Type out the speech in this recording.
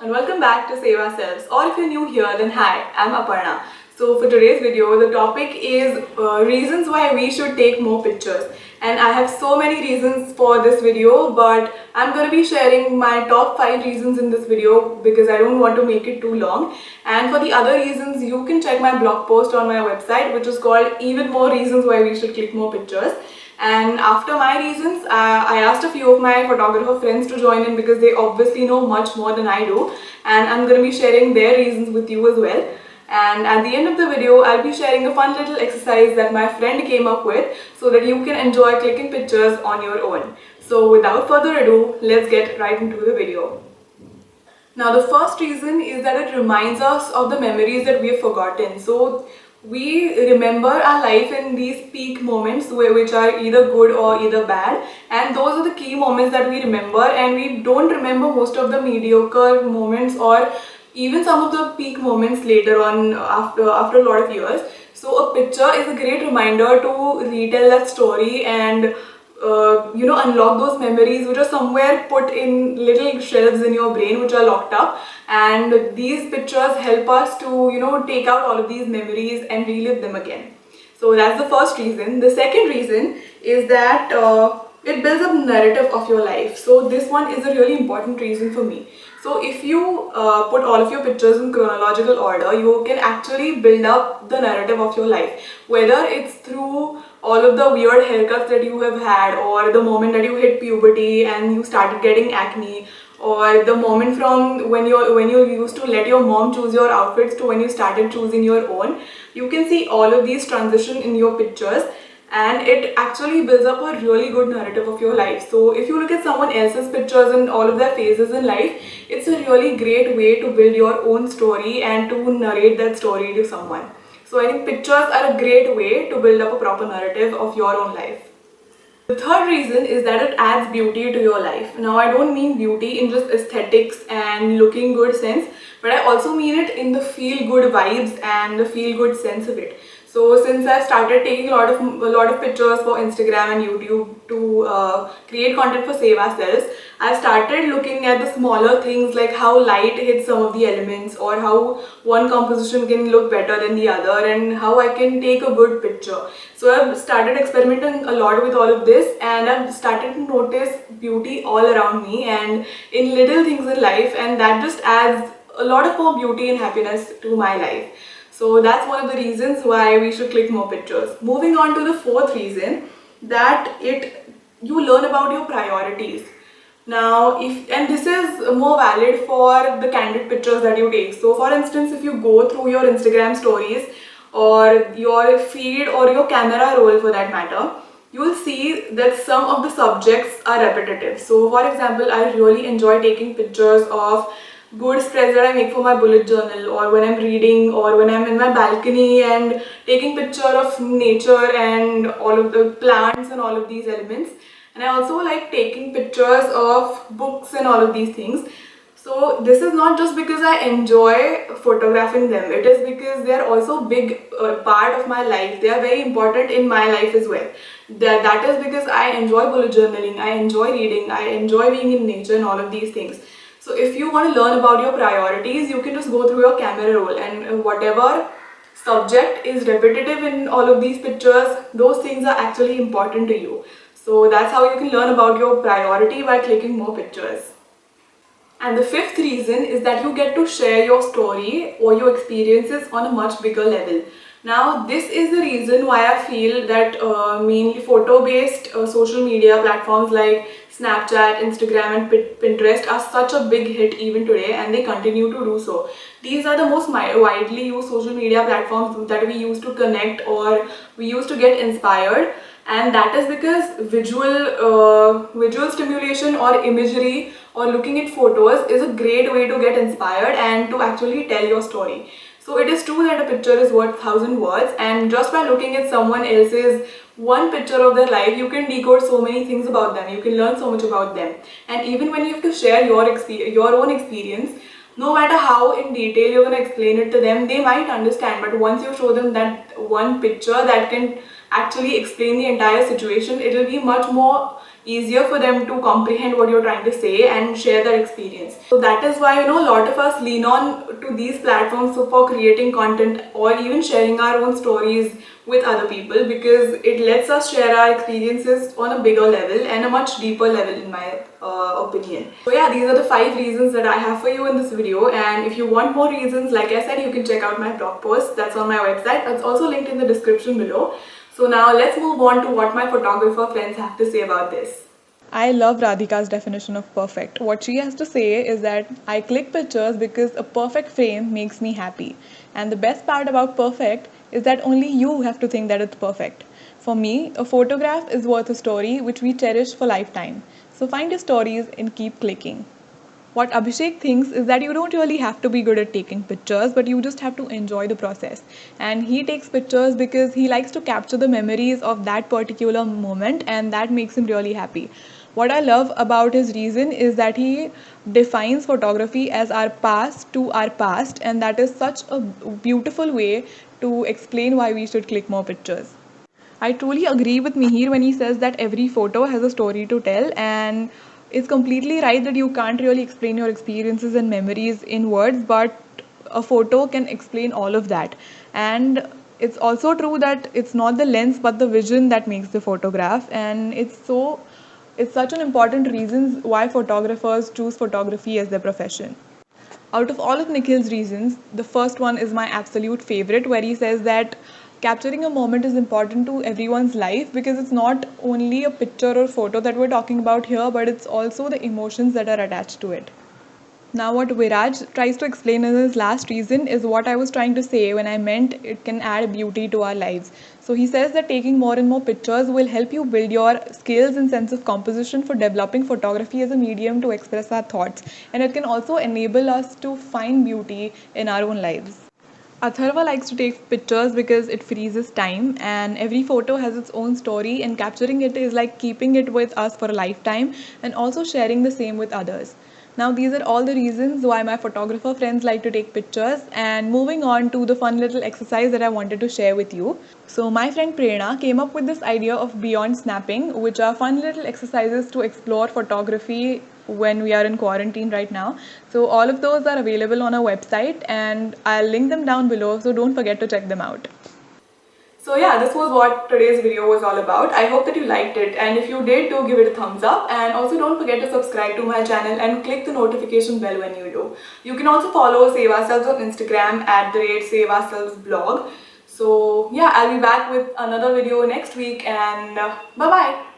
and welcome back to Save Ourselves. Or if you're new here, then hi, I'm Aparna. So for today's video, the topic is reasons why we should take more pictures. And I have so many reasons for this video, but I'm going to be sharing my top 5 reasons in this video because I don't want to make it too long. And for the other reasons, you can check my blog post on my website, which is called Even More Reasons Why We Should Click More Pictures. And after my reasons, I asked a few of my photographer friends to join in because they obviously know much more than I do, and I'm going to be sharing their reasons with you as well. And at the end of the video, I'll be sharing a fun little exercise that my friend came up with so that you can enjoy clicking pictures on your own. So without further ado, let's get right into the video. Now the first reason is that it reminds us of the memories that we have forgotten. So we remember our life in these peak moments which are either good or either bad, and those are the key moments that we remember, and we don't remember most of the mediocre moments or even some of the peak moments later on after a lot of years. So a picture is a great reminder to retell that story and unlock those memories which are somewhere put in little shelves in your brain which are locked up, and these pictures help us to take out all of these memories and relive them again. So that's the first reason. The second reason is that it builds up narrative of your life. So this one is a really important reason for me. So if you put all of your pictures in chronological order, you can actually build up the narrative of your life, whether it's through all of the weird haircuts that you have had, or the moment that you hit puberty and you started getting acne, or the moment from when you used to let your mom choose your outfits to when you started choosing your own. You can see all of these transition in your pictures, and it actually builds up a really good narrative of your life. So if you look at someone else's pictures and all of their phases in life, it's a really great way to build your own story and to narrate that story to someone. So I think pictures are a great way to build up a proper narrative of your own life. The third reason is that it adds beauty to your life. Now I don't mean beauty in just aesthetics and looking good sense, but I also mean it in the feel good vibes and the feel good sense of it. So since I've started taking a lot of pictures for Instagram and YouTube to create content for Save Ourselves, I've started looking at the smaller things like how light hits some of the elements, or how one composition can look better than the other, and how I can take a good picture. So I've started experimenting a lot with all of this, and I've started to notice beauty all around me and in little things in life, and that just adds a lot of more beauty and happiness to my life. So that's one of the reasons why we should click more pictures. Moving on to the fourth reason, that you learn about your priorities. Now, and this is more valid for the candid pictures that you take. So for instance, if you go through your Instagram stories or your feed or your camera roll for that matter, you will see that some of the subjects are repetitive. So for example, I really enjoy taking pictures of good spreads that I make for my bullet journal, or when I'm reading, or when I'm in my balcony and taking picture of nature and all of the plants and all of these elements. And I also like taking pictures of books and all of these things. So this is not just because I enjoy photographing them, it is because they are also big part of my life. They are very important in my life as well. That is because I enjoy bullet journaling, I enjoy reading, I enjoy being in nature and all of these things. So if you want to learn about your priorities, you can just go through your camera roll, and whatever subject is repetitive in all of these pictures, those things are actually important to you. So that's how you can learn about your priority by clicking more pictures. And the fifth reason is that you get to share your story or your experiences on a much bigger level. Now, this is the reason why I feel that mainly photo-based social media platforms like Snapchat, Instagram and Pinterest are such a big hit even today, and they continue to do so. These are the most widely used social media platforms that we use to connect, or we use to get inspired, and that is because visual stimulation or imagery or looking at photos is a great way to get inspired and to actually tell your story. So it is true that a picture is worth 1,000 words, and just by looking at someone else's one picture of their life, you can decode so many things about them, you can learn so much about them. And even when you have to share your own experience, no matter how in detail you're going to explain it to them, they might understand, but once you show them that one picture that can actually explain the entire situation, it will be much more easier for them to comprehend what you're trying to say and share their experience. So that is why, a lot of us lean on to these platforms for creating content or even sharing our own stories with other people, because it lets us share our experiences on a bigger level and a much deeper level, in my opinion. So yeah, these are the 5 reasons that I have for you in this video, and if you want more reasons, like I said, you can check out my blog post that's on my website. That's also linked in the description below. So now let's move on to what my photographer friends have to say about this. I love Radhika's definition of perfect. What she has to say is that I click pictures because a perfect frame makes me happy. And the best part about perfect is that only you have to think that it's perfect. For me, a photograph is worth a story which we cherish for lifetime. So find your stories and keep clicking. What Abhishek thinks is that you don't really have to be good at taking pictures, but you just have to enjoy the process. And he takes pictures because he likes to capture the memories of that particular moment, and that makes him really happy. What I love about his reason is that he defines photography as our past to our past, and that is such a beautiful way to explain why we should click more pictures. I truly agree with Mihir when he says that every photo has a story to tell, and it's completely right that you can't really explain your experiences and memories in words, but a photo can explain all of that. And it's also true that it's not the lens but the vision that makes the photograph, and it's such an important reason why photographers choose photography as their profession. Out of all of Nikhil's reasons, the first one is my absolute favorite, where he says that capturing a moment is important to everyone's life because it's not only a picture or photo that we're talking about here, but it's also the emotions that are attached to it. Now, what Viraj tries to explain in his last reason is what I was trying to say when I meant it can add beauty to our lives. So, he says that taking more and more pictures will help you build your skills and sense of composition for developing photography as a medium to express our thoughts, and it can also enable us to find beauty in our own lives. Atharva likes to take pictures because it frees his time, and every photo has its own story, and capturing it is like keeping it with us for a lifetime and also sharing the same with others. Now, these are all the reasons why my photographer friends like to take pictures, and moving on to the fun little exercise that I wanted to share with you. So, my friend Prerna came up with this idea of beyond snapping, which are fun little exercises to explore photography when we are in quarantine right now. So all of those are available on our website, and I'll link them down below, so don't forget to check them out. So yeah, this was what today's video was all about. I hope that you liked it, and if you did, do give it a thumbs up, and also don't forget to subscribe to my channel and click the notification bell when you do. You can also follow Save Ourselves on Instagram at @Save Ourselves blog. So yeah, I'll be back with another video next week, and bye bye.